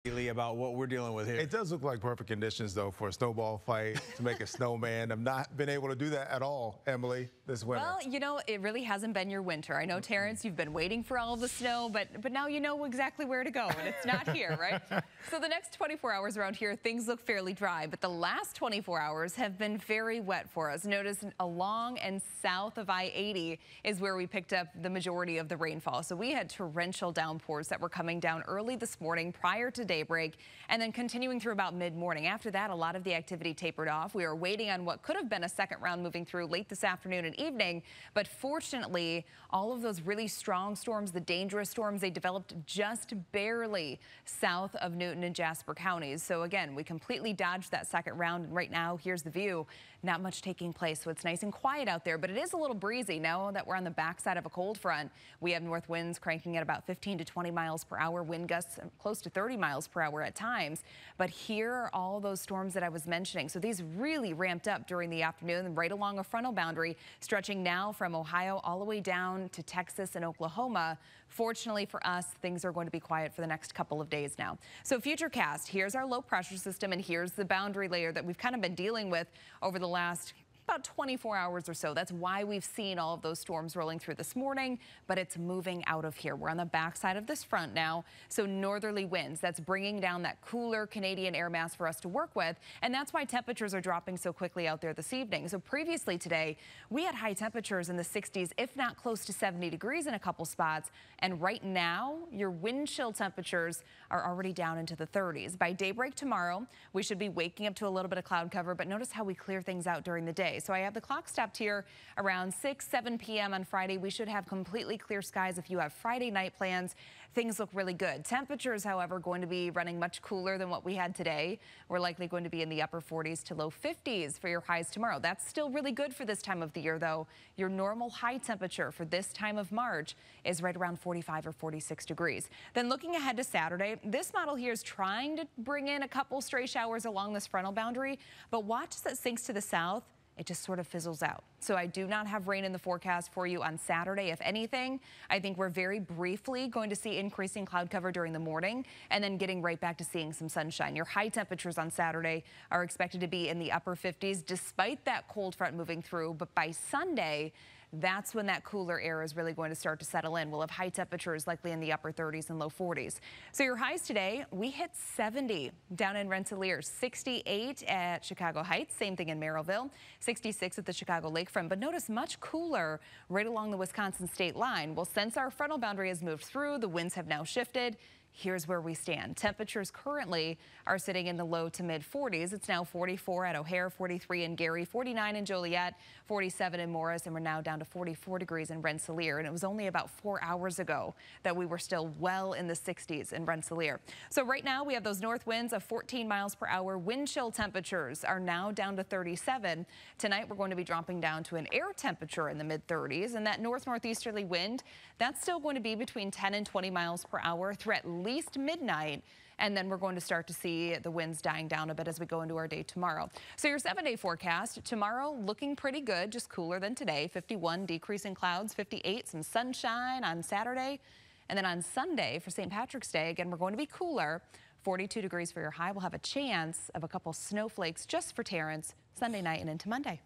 about what we're dealing with here. It does look like perfect conditions, though, for a snowball fight, to make a snowman. I've not been able to do that at all, Emily, this winter. Well, you know, it really hasn't been your winter. I know, Terrence, you've been waiting for all of the snow, but now you know exactly where to go, and it's not here, right? So the next 24 hours around here, things look fairly dry, but the last 24 hours have been very wet for us. Notice along and south of I-80 is where we picked up the majority of the rainfall. So we had torrential downpours that were coming down early this morning prior to daybreak and then continuing through about mid-morning. After that, a lot of the activity tapered off. We were waiting on what could have been a second round moving through late this afternoon and evening, but fortunately, all of those really strong storms, the dangerous storms, they developed just barely south of Newton and Jasper counties. So again, we completely dodged that second round, and right now, here's the view. Not much taking place, so it's nice and quiet out there, but it is a little breezy. Now that we're on the backside of a cold front, we have north winds cranking at about 15 to 20 miles per hour, wind gusts close to 30 miles per hour at times. But here are all those storms that I was mentioning. So these really ramped up during the afternoon, right along a frontal boundary, stretching now from Ohio all the way down to Texas and Oklahoma. Fortunately for us, things are going to be quiet for the next couple of days now. So futurecast, here's our low pressure system, and here's the boundary layer that we've kind of been dealing with over the last about 24 hours or so. That's why we've seen all of those storms rolling through this morning, but it's moving out of here. We're on the backside of this front now, so northerly winds. That's bringing down that cooler Canadian air mass for us to work with, and that's why temperatures are dropping so quickly out there this evening. So previously today, we had high temperatures in the 60s, if not close to 70 degrees in a couple spots, and right now, your wind chill temperatures are already down into the 30s. By daybreak tomorrow, we should be waking up to a little bit of cloud cover, but notice how we clear things out during the day. So I have the clock stopped here around 7 p.m. on Friday. We should have completely clear skies. If you have Friday night plans, things look really good. Temperatures, however, going to be running much cooler than what we had today. We're likely going to be in the upper 40s to low 50s for your highs tomorrow. That's still really good for this time of the year, though. Your normal high temperature for this time of March is right around 45 or 46 degrees. Then looking ahead to Saturday, this model here is trying to bring in a couple stray showers along this frontal boundary, but watch as it sinks to the south. It just sort of fizzles out. So I do not have rain in the forecast for you on Saturday. If anything, I think we're very briefly going to see increasing cloud cover during the morning and then getting right back to seeing some sunshine. Your high temperatures on Saturday are expected to be in the upper 50s despite that cold front moving through. But by Sunday, that's when that cooler air is really going to start to settle in. We'll have high temperatures likely in the upper 30s and low 40s. So your highs today, we hit 70 down in Rensselaer, 68 at Chicago Heights, same thing in Merrillville, 66 at the Chicago Lakefront. But notice much cooler right along the Wisconsin state line. Well, since our frontal boundary has moved through, the winds have now shifted. Here's where we stand. Temperatures currently are sitting in the low to mid 40s. It's now 44 at O'Hare, 43 in Gary, 49 in Joliet, 47 in Morris, and we're now down to 44 degrees in Rensselaer. And it was only about 4 hours ago that we were still well in the 60s in Rensselaer. So right now we have those north winds of 14 miles per hour. Wind chill temperatures are now down to 37. Tonight we're going to be dropping down to an air temperature in the mid 30s, and that northeasterly wind, that's still going to be between 10 and 20 miles per hour through at least midnight, and then we're going to start to see the winds dying down a bit as we go into our day tomorrow. So your 7-day forecast, tomorrow looking pretty good, just cooler than today. 51, decreasing clouds, 58, some sunshine on Saturday. And then on Sunday for St. Patrick's Day, again, we're going to be cooler. 42 degrees for your high. We'll have a chance of a couple snowflakes just for Terrence Sunday night and into Monday.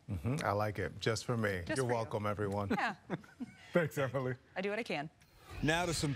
I like it. Just for me. You're welcome, everyone. Yeah. Thanks, Emily. I do what I can. Now to some